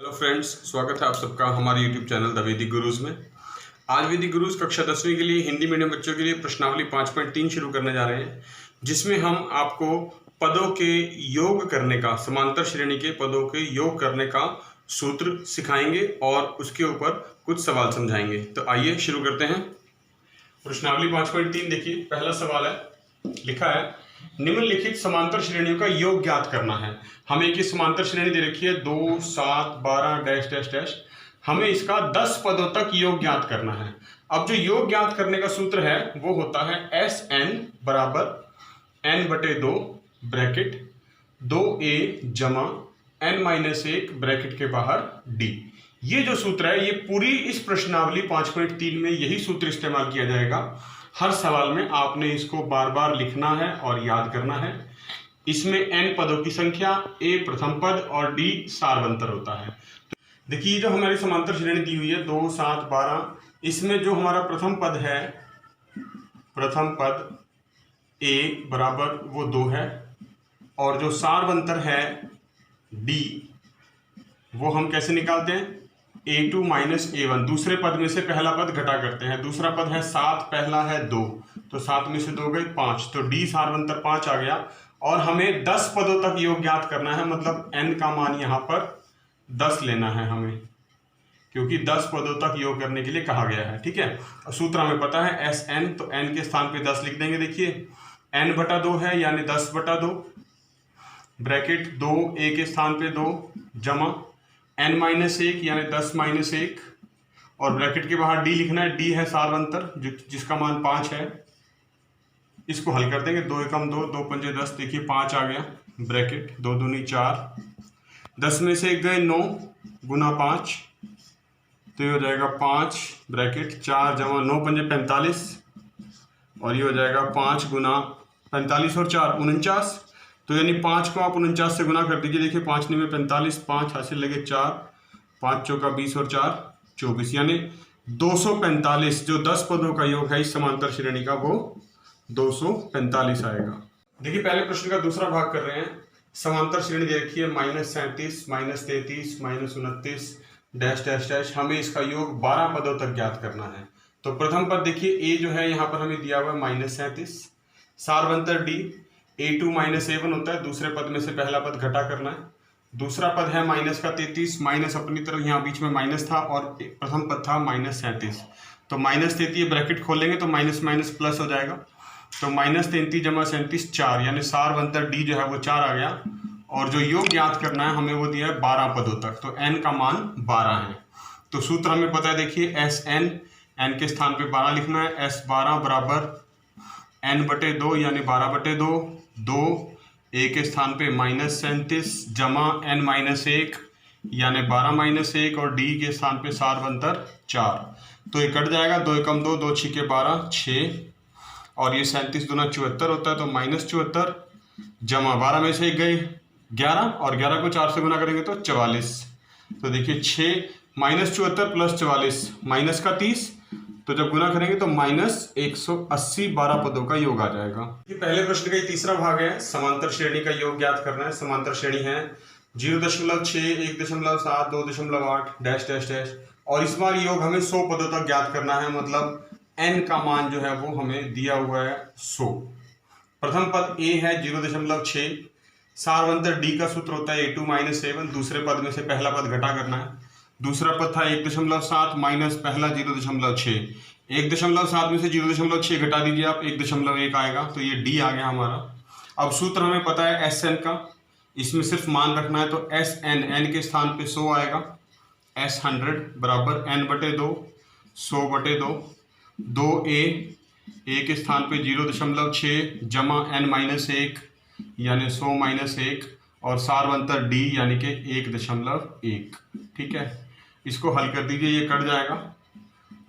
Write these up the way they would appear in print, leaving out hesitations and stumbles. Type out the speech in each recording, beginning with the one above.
Hello friends, स्वागत है आप सबका हमारे यूट्यूब चैनल द वैदिक गुरुज में। आज वैदिक गुरुज कक्षा 10वीं के लिए हिंदी मीडियम बच्चों के लिए प्रश्नावली 5.3 शुरू करने जा रहे हैं, जिसमें हम आपको पदों के योग करने का, समांतर श्रेणी के पदों के योग करने का सूत्र सिखाएंगे और उसके ऊपर कुछ सवाल समझाएंगे। तो आइए शुरू करते हैं। प्रश्नावली 5.3 देखिए, पहला सवाल है, लिखा है निम्नलिखित समांतर श्रेणियों का योग ज्ञात करना है। हमें एक समांतर श्रेणी दे रखी है 2, 7, 12 डैश डैश डैश। हमें इसका 10 पदों तक योग ज्ञात करना है। अब जो योग ज्ञात करने का सूत्र है वो होता है Sn बराबर n/2 ब्रैकेट 2a जमा n-1 ब्रैकेट के बाहर d। ये जो सूत्र है ये पूरी इस प्रश्नावली 5.3 में यही सूत्र इस्तेमाल किया जाएगा। हर सवाल में आपने इसको बार बार लिखना है और याद करना है। इसमें n पदों की संख्या, a प्रथम पद और d सारवंतर होता है। देखिए जो हमारी समांतर श्रेणी दी हुई है 2, 7, 12, इसमें जो हमारा प्रथम पद है, प्रथम पद a बराबर वो 2 है और जो सारवंतर है d वो हम कैसे निकालते हैं, a2 माइनस a1। दूसरे पद में से पहला पद घटा करते हैं। दूसरा पद है 7, पहला है 2, तो 7 में से 2 गए 5, तो d सारवंतर 5 आ गया। और हमें 10 पदों तक योग ज्ञात करना है, मतलब n का मान यहाँ पर 10 लेना है हमें, क्योंकि 10 पदों तक योग करने के लिए कहा गया है। ठीक है, सूत्र हमें पता है Sn, तो n के स्थान पे 10 लिख देंगे। देखिए n/2 है यानी 10/2 ब्रैकेट 2a के स्थान पे 2 जमा n-1 यानी 10-1 और ब्रैकेट के बाहर d लिखना है। d है सारवंतर जिसका मान 5 है। इसको हल कर देंगे, 2 एकम 2, 2 पंजे 10, देखिए 5 आ गया ब्रैकेट 2 दूनी 4, 10 में से 1 गए 9 गुना 5, तो ये हो जाएगा 5 ब्रैकेट 4 जमा 9 पंजे 45 और ये हो जाएगा 5 गुना 45 और 4 49। तो यानी 5 को आप 49 से गुना कर दीजिए। देखिए 5 में 45, 5 हासिल लगे 4, 5 चौका 20 और 4 24, यानी 245 जो 10 पदों का योग है इस समांतर श्रेणी का वो 245 आएगा। देखिए पहले प्रश्न का दूसरा भाग कर रहे हैं। समांतर श्रेणी दे रखी है -37, -33, -29 डैश डैश डैश। हमें इसका योग 12 पदों तक ज्ञात करना है। तो प्रथम पद देखिए a जो है यहाँ पर हमें दिया हुआ है -37, सारवंतर d a2 माइनस a1 होता है। दूसरे पद में से पहला पद घटा करना है। दूसरा पद है माइनस का 33, माइनस अपनी तरफ यहाँ बीच में माइनस था और प्रथम पद था -37, तो -33 ब्रैकेट खोलेंगे तो माइनस माइनस प्लस हो जाएगा, तो -33 जमा 37 4, यानी सारवंतर d जो है वो 4 आ गया। और जो योग ज्ञात करना है हमें वो दिया है 12 पदों तक, तो n का मान 12 है। तो सूत्र हमें पता है, देखिए Sn, n के स्थान पे 12 लिखना है। S12 बराबर n/2 यानी 12/2, 2 a के स्थान पे -37 जमा n-1 यानी 12-1 और d के स्थान पे सारवंतर 4, तो ये कट जाएगा। 2 एकम 2, 2 छिके 12 6 और ये 37 दूना 74 होता है, तो -74 जमा 12 में से 1 गए 11 और 11 को 4 से गुना करेंगे तो 44। तो देखिए 6 -74 + 44 माइनस का 30, तो जब गुना करेंगे तो -180 12 पदों का योग आ जाएगा। ये पहले प्रश्न का ये तीसरा भाग है। समांतर श्रेणी का योग ज्ञात करना है। समांतर श्रेणी है 0.6, 1.7, 2.8 डैश डैश डैश, और इस बार योग हमें 100 पदों तक ज्ञात करना है, मतलब n का मान जो है वो हमें दिया हुआ है 100। प्रथम पद a है 0.6, सारवंतर d का सूत्र होता है a2 माइनस a1। दूसरे पद में से पहला पद घटा करना है। दूसरा पद था 1.7 माइनस पहला 0.6, 1.7 में से 0.6 घटा दीजिए आप, 1.1 आएगा, तो ये d आ गया हमारा। अब सूत्र हमें पता है Sn का, इसमें सिर्फ मान रखना है, तो Sn, n के स्थान पे 100 आएगा। S100 बराबर n/2 100/2, 2a के स्थान पे 0.6 जमा n-1 यानी 100-1 और सारवंतर d यानी कि 1.1। ठीक है, इसको हल कर दीजिए, ये कट जाएगा,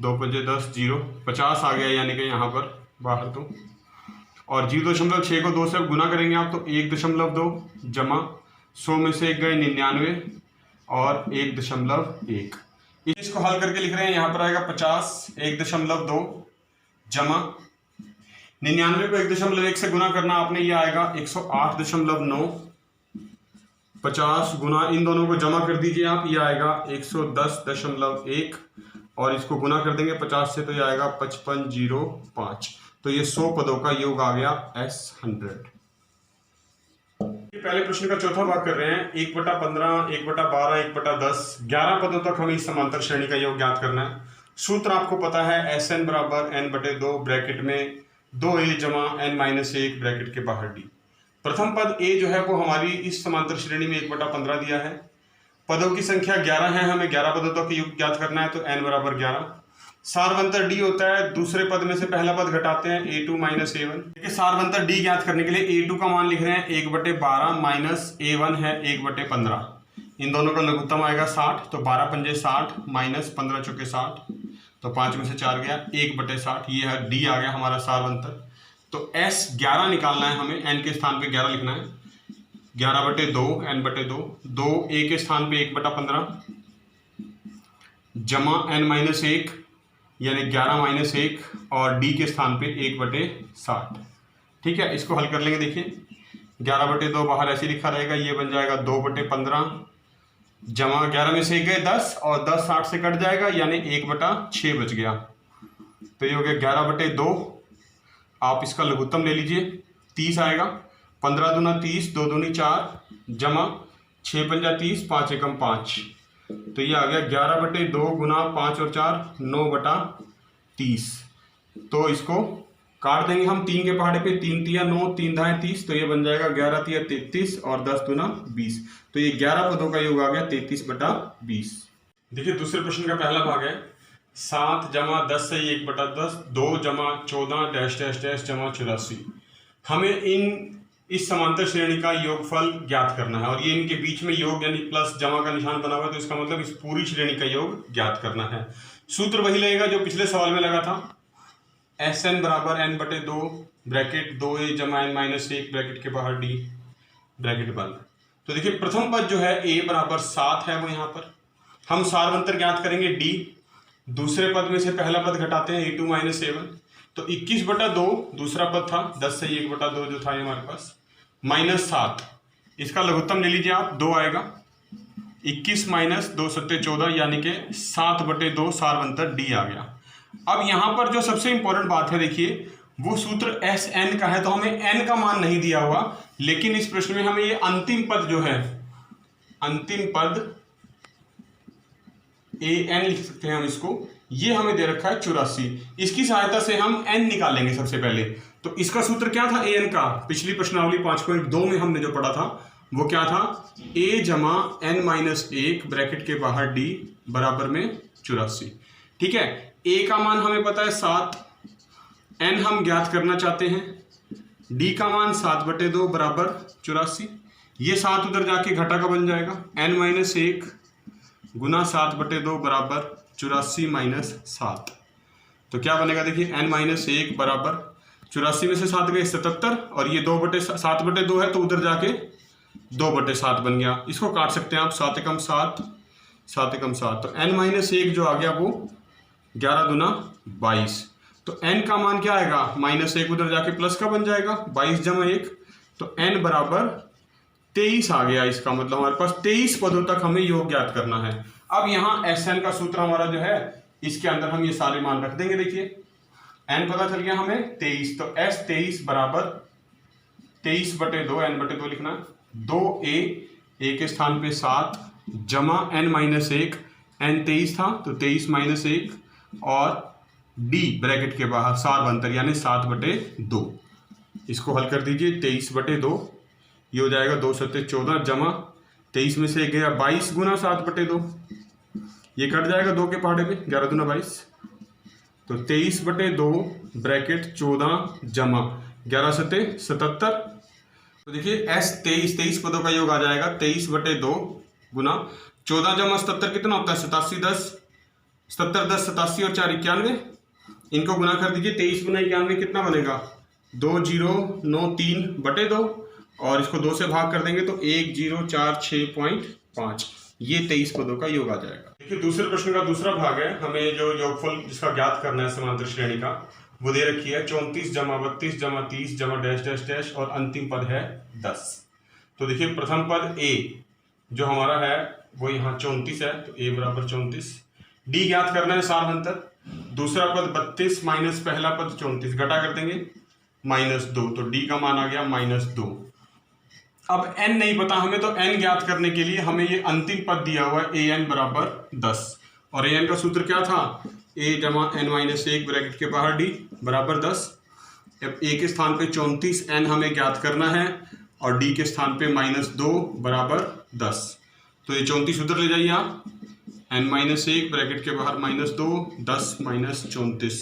2 पंजे 10 0 50 आ गया, यानी कि यहाँ पर बाहर तो। और 0.6 को 2 से गुना करेंगे आप तो 1.2 जमा 100 में से 1 गए 99 और 1.1। इसको हल करके लिख रहे हैं, यहाँ पर आएगा 50, 1.2 जमा 99 को 1.1 से गुना करना आपने, ये आएगा 108.9 50 गुना इन दोनों को जमा कर दीजिए आप, ये आएगा 110.1 और इसको गुना कर देंगे 50 से तो ये आएगा 5505। तो ये 100 पदों का योग आ गया S100। पहले प्रश्न का चौथा भाग कर रहे हैं। 1/15, 1/12, 1/10, 11 पदों तक हमें इस समांतर श्रेणी का योग ज्ञात करना है। सूत्र आपको पता है, Sn बराबर n/2 ब्रैकेट में 2a जमा n-1 ब्रैकेट के बाहर d। प्रथम पद a जो है वो हमारी इस समांतर श्रेणी में 1/15 दिया है। पदों की संख्या 11 है, हमें 11 पदों तक योग ज्ञात करना है, तो n बराबर 11। सारवंतर d होता है, दूसरे पद में से पहला पद घटाते हैं a2 माइनस a1। देखिए सारवंतर d ज्ञात करने के लिए a2 का मान लिख रहे हैं 1/12 माइनस a1 है 1/15। इन दोनों का लघुत्तम आएगा 60, तो 12 पंजे 60 माइनस 15 चौके 60, तो 5 में से 4 गया 1/60। ये है d आ गया हमारा सारवंतर। तो s 11 निकालना है हमें, n के स्थान पे 11 लिखना है। 11/2 n/2, 2 a के स्थान पे 1/15 जमा n-1 यानी 11-1 और d के स्थान पे 1/60। ठीक है, इसको हल कर लेंगे। देखिए 11/2 बाहर ऐसे लिखा रहेगा, ये बन जाएगा 2/15 जमा 11 में से 1 गए 10 और 10 60 से कट जाएगा यानी 1/6 बच गया। तो ये हो गया 11/2। आप इसका लघुत्तम ले लीजिए, 30 आएगा। 15 दूना 30, 2 दूनी 4 जमा 6 पंजा 30, 5 एकम 5। तो ये आ गया 11/2 गुना 5 और 4 9/30। तो इसको काट देंगे हम 3 के पहाड़े पे, 3 तिया 9, 3 धाए 30, तो ये बन जाएगा 11 तिया 33 और 10 दूना 20। तो ये 11 पदों का योग आ गया 33/20। देखिए दूसरे प्रश्न का पहला भाग है 7 जमा 10 से 1/10, 2 जमा 14 डैश डैश डैश जमा 84। हमें इस समांतर श्रेणी का योगफल ज्ञात करना है और ये इनके बीच में योग यानी प्लस जमा का निशान बना हुआ है, तो इसका मतलब इस पूरी श्रेणी का योग ज्ञात करना है। सूत्र वही लगेगा जो पिछले सवाल में लगा था, Sn बराबर n/2 ब्रैकेट 2a जमा n-1 ब्रैकेट के बाहर d ब्रैकेट बंद। तो देखिए प्रथम पद जो है a बराबर 7 है, वो यहाँ पर हम सारवंतर ज्ञात करेंगे d। दूसरे पद में से पहला पद घटाते हैं a2 माइनस a1, तो 21/2 दूसरा पद था, 10 से 1/2 जो था हमारे पास, माइनस 7। इसका लघुत्तम ले लीजिए आप, 2 आएगा। 21 माइनस 2 7 14 यानी कि 7/2 सारवंतर d आ गया। अब यहाँ पर जो सबसे इंपॉर्टेंट बात है, देखिए वो सूत्र Sn का है, तो हमें n का मान नहीं दिया हुआ, लेकिन इस प्रश्न में हमें ये अंतिम पद जो है, अंतिम पद an लिख सकते हैं हम इसको, ये हमें दे रखा है 84। इसकी सहायता से हम n निकालेंगे सबसे पहले। तो इसका सूत्र क्या था an का, पिछली प्रश्नावली 5.2 में हमने जो पढ़ा था वो क्या था, a जमा n-1 ब्रैकेट के बाहर d बराबर में 84। ठीक है, a का मान हमें पता है 7, n हम ज्ञात करना चाहते हैं, d का मान 7/2 बराबर 84। ये 7 उधर जाके घटा का बन जाएगा, n-1 गुना 7/2 बराबर 84 माइनस 7। तो क्या बनेगा, देखिए n-1 बराबर 84 में से 7 गए 77 और ये 7/2 है, तो उधर जाके 2/7 बन गया। इसको काट सकते हैं आप, 7 एकम 7, 7 एकम 7। तो n-1 जो आ गया वो 11 दूना 22। तो n का मान क्या आएगा, -1 उधर जाके प्लस का बन जाएगा, 22 जमा 1, तो n बराबर 23 आ गया। इसका मतलब हमारे पास 23 पदों तक हमें योग ज्ञात करना है। अब यहाँ Sn का सूत्र हमारा जो है, इसके अंदर हम ये सारे मान रख देंगे। देखिए n पता चल गया हमें 23, तो S23 बराबर 23/2 n/2 लिखना, 2a के स्थान पे 7 जमा n-1 n 23 था तो 23 - 1 और d ब्रैकेट के बाहर सारवंतर यानी 7/2। इसको हल कर दीजिए, 23/2 ये हो जाएगा 2 7 14 जमा 23 में से 1 गया 22 गुना 7/2, ये कट जाएगा 2 के पहाड़े पे, 11 दूना 22, तो 23/2 ब्रैकेट 14 जमा 11 7 77। तो देखिए S23 पदों का योग आ जाएगा 23/2 गुना 14 जमा 77 कितना होता है, 87 10, 77 10 87 और 4 91। इनको गुना कर दीजिए, 23 गुना 91 कितना बनेगा, 2093/2 और इसको 2 से भाग कर देंगे तो 1046.5। ये 23 पदों का योग आ जाएगा। देखिए दूसरे प्रश्न का दूसरा भाग है, हमें जो योगफल जिसका ज्ञात करना है समांतर श्रेणी का, वो दे रखी है 34 जमा 32 जमा 30 जमा डैश डैश डैश और अंतिम पद है 10। तो देखिए प्रथम पद a जो हमारा है वो यहाँ 34 है, तो a बराबर 34। d ज्ञात करना है सारवंतर, दूसरा पद 32 माइनस पहला पद 34, घटा कर देंगे -2, तो d का मान आ गया -2। अब n नहीं पता हमें, तो n ज्ञात करने के लिए हमें ये अंतिम पद दिया हुआ है an बराबर 10, और an का सूत्र क्या था, a जमा n माइनस 1 ब्रैकेट के बाहर d बराबर 10। अब a के स्थान पे 34, n हमें ज्ञात करना है, और d के स्थान पे -2 बराबर 10, तो ये 34 उधर ले जाइए आप, n माइनस 1 ब्रैकेट के बाहर -2, 10 माइनस 34,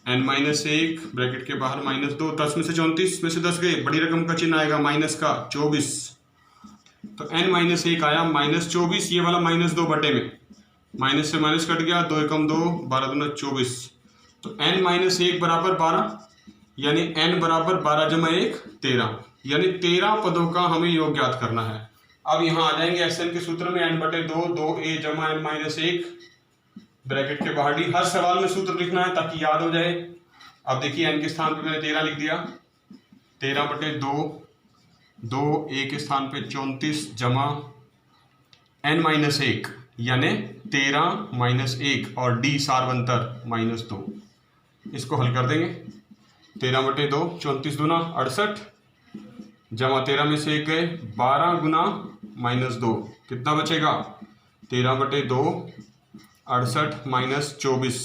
n माइनस 1 ब्रैकेट के बाहर -2, 10 में से 34 में से 10 गए, बड़ी रकम का चिन्ह आएगा माइनस का 24, तो n माइनस 1 आया -24, ये वाला -2 बटे में, माइनस से माइनस कट गया, 2 एकम 2, 12 दूना 24, तो n माइनस 1 बराबर 12, यानी n बराबर 12 जमा 1 13, यानी 13 पदों का हमें योग ज्ञात करना है। अब यहाँ आ जाएंगे SN के सूत्र में, n बटे 2, 2a जमा n माइनस 1 ब्रैकेट के बाहर d, हर सवाल में सूत्र लिखना है ताकि याद हो जाए। अब देखिए n के स्थान पे मैंने 13 लिख दिया, 13 बटे 2, 2a के स्थान पे 34 जमा n माइनस 1 यानी 13 माइनस 1 और d सारवंतर -2, इसको हल कर देंगे। 13 बटे 2, 34 दूना 68, जमा 13 में से 1 गए, 12 गुना -2, कितना बचेगा, 13 बटे 2 68 माइनस 24,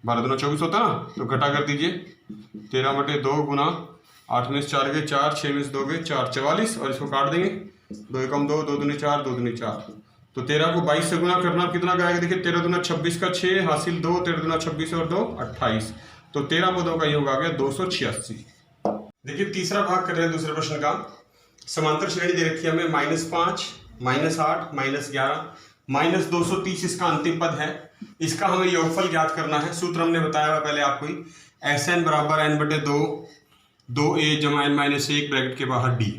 12 दूना 24 होता ना, तो घटा कर दीजिए, 13 बटे 2 गुना 8 में से 4 गए 4, 6 में से 2 गए 4, 44, और इसको काट देंगे, 2 एकम 2, 2 दूनी 4, 2 दूनी 4, तो 13 को 22 से गुना करना कितना कराएगा, देखिए 13 दूना 26 का 6 हासिल 2, 13 दूना 26 और 2 28, तो 13 पदों का योग आ गया 286। देखिए तीसरा भाग कर रहे हैं दूसरे प्रश्न का। समांतर श्रेणी दे रखी है हमें -5, -8, -11, -230 इसका अंतिम पद है। इसका हमें योगफल ज्ञात करना है। सूत्र हमने बताया हुआ पहले आपको ही, SN बराबर n बटे 2, 2a जमा n माइनस 1 ब्रैकेट के बाहर d।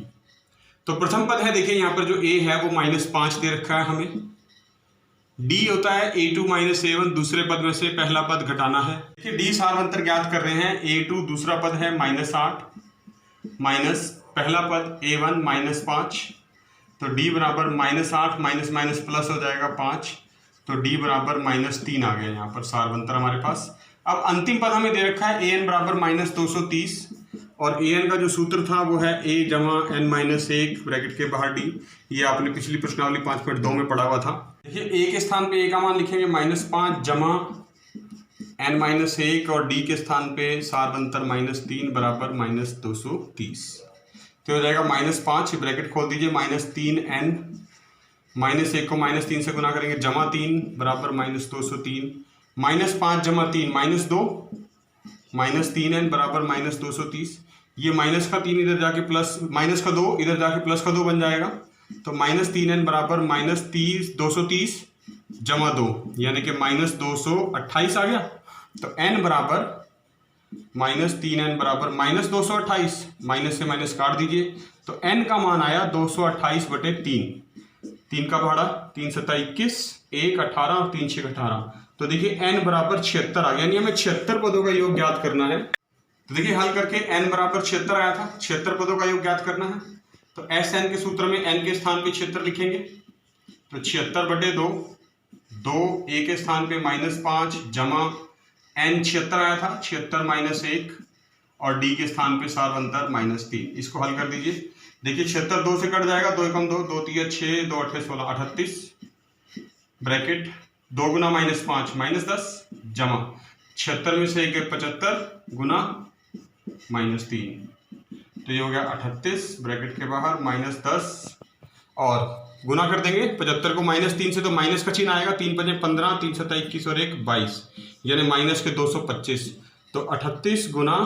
तो प्रथम पद है, देखिए यहाँ पर जो a है वो -5 दे रखा है हमें, d होता है a2 माइनस a1, दूसरे पद में से पहला पद घटाना है। देखिए d सारवंतर ज्ञात कर रहे हैं, a2 दूसरा पद है -8 माइनस पहला पद a1 -5, तो d बराबर -8 माइनस माइनस प्लस हो जाएगा 5, तो d बराबर -3 आ गया यहाँ पर सारवंतर हमारे पास। अब अंतिम पद हमें दे रखा है an बराबर -230, और an का जो सूत्र था वो है a जमा n माइनस 1 ब्रैकेट के बाहर d। ये आपने पिछली प्रश्नावली 5.2 में पढ़ा हुआ था। देखिए a के स्थान पे a का मान लिखेंगे -5 जमा n माइनस 1, और d के स्थान पे सारवंतर -3 बराबर -230, तो हो जाएगा -5, ब्रैकेट खोल दीजिए, -3n, -1 को -3 से गुना करेंगे, जमा 3 बराबर -203, -5 जमा 3 -2, -3n बराबर -230, ये माइनस का 3 इधर जाके प्लस, माइनस का 2 इधर जाके प्लस का 2 बन जाएगा, तो -3n बराबर -230 जमा 2, यानी कि -228 आ गया। तो n बराबर -3n बराबर -228, माइनस से माइनस काट दीजिए, तो n का मान आया 228 बटे 3, 3 का भाड़ा 3 7 21, 1 18 और 3 6 18, तो देखिए n बराबर 76 आ गया, यानी हमें 76 पदों का योग ज्ञात करना है। तो देखिए हल करके n बराबर 76 आया था, 76 पदों का योग ज्ञात करना है, तो SN के सूत्र में n के स्थान पे 76 लिखेंगे, तो 76 बटे 2, 2a के स्थान पे -5 जमा n 76 आया था, 76 माइनस 1, और d के स्थान पे सारवंतर -3, इसको हल कर दीजिए। देखिए 76 2 से कट जाएगा, 2 एकम 2, 2 3 6, 2 8 16, 38 ब्रैकेट 2 गुना -5 -10 जमा 76 में से 1 75 गुना -3, तो ये हो गया 38 ब्रैकेट के बाहर -10, और गुना कर देंगे 75 को -3 से, तो माइनस का चिन्ह आएगा, 3 5 15, 3 7 21 और 1 22, यानी माइनस के 225, तो 38 गुना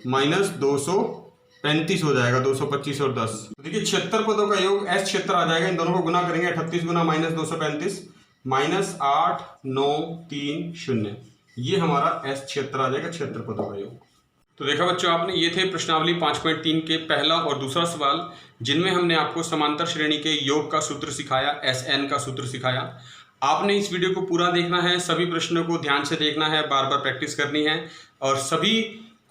-235 हो जाएगा, 225 और 10। तो देखिए 76 पदों का योग S 76 आ जाएगा, इन दोनों को गुना करेंगे, 38 गुना -235 -8 9 3 0, ये हमारा S 76 आ जाएगा, 76 पदों का योग। तो देखा बच्चों आपने, ये थे प्रश्नावली 5.3 के पहला और दूसरा सवाल, जिनमें हमने आपको समांतर श्रेणी के योग का सूत्र सिखाया, SN का सूत्र सिखाया। आपने इस वीडियो को पूरा देखना है, सभी प्रश्नों को ध्यान से देखना है, बार बार प्रैक्टिस करनी है, और सभी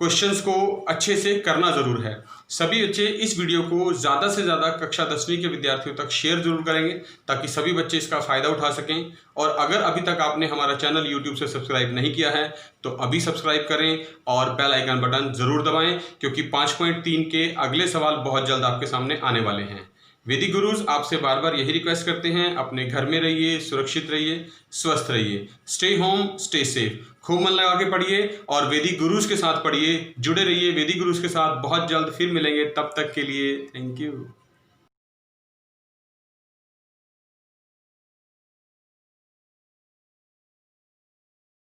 क्वेश्चंस को अच्छे से करना ज़रूर है। सभी बच्चे इस वीडियो को ज़्यादा से ज़्यादा कक्षा 10वीं के विद्यार्थियों तक शेयर जरूर करेंगे ताकि सभी बच्चे इसका फ़ायदा उठा सकें। और अगर अभी तक आपने हमारा चैनल YouTube से सब्सक्राइब नहीं किया है तो अभी सब्सक्राइब करें और बेल आइकन बटन ज़रूर दबाएं, क्योंकि 5.3 के अगले सवाल बहुत जल्द आपके सामने आने वाले हैं। वैदिक गुरुज आपसे बार बार यही रिक्वेस्ट करते हैं, अपने घर में रहिए, सुरक्षित रहिए, स्वस्थ रहिए। Stay home, stay safe. खूब मन लगा के पढ़िए और वैदिक गुरुज के साथ पढ़िए, जुड़े रहिए वैदिक गुरुज के साथ। बहुत जल्द फिर मिलेंगे, तब तक के लिए थैंक यू।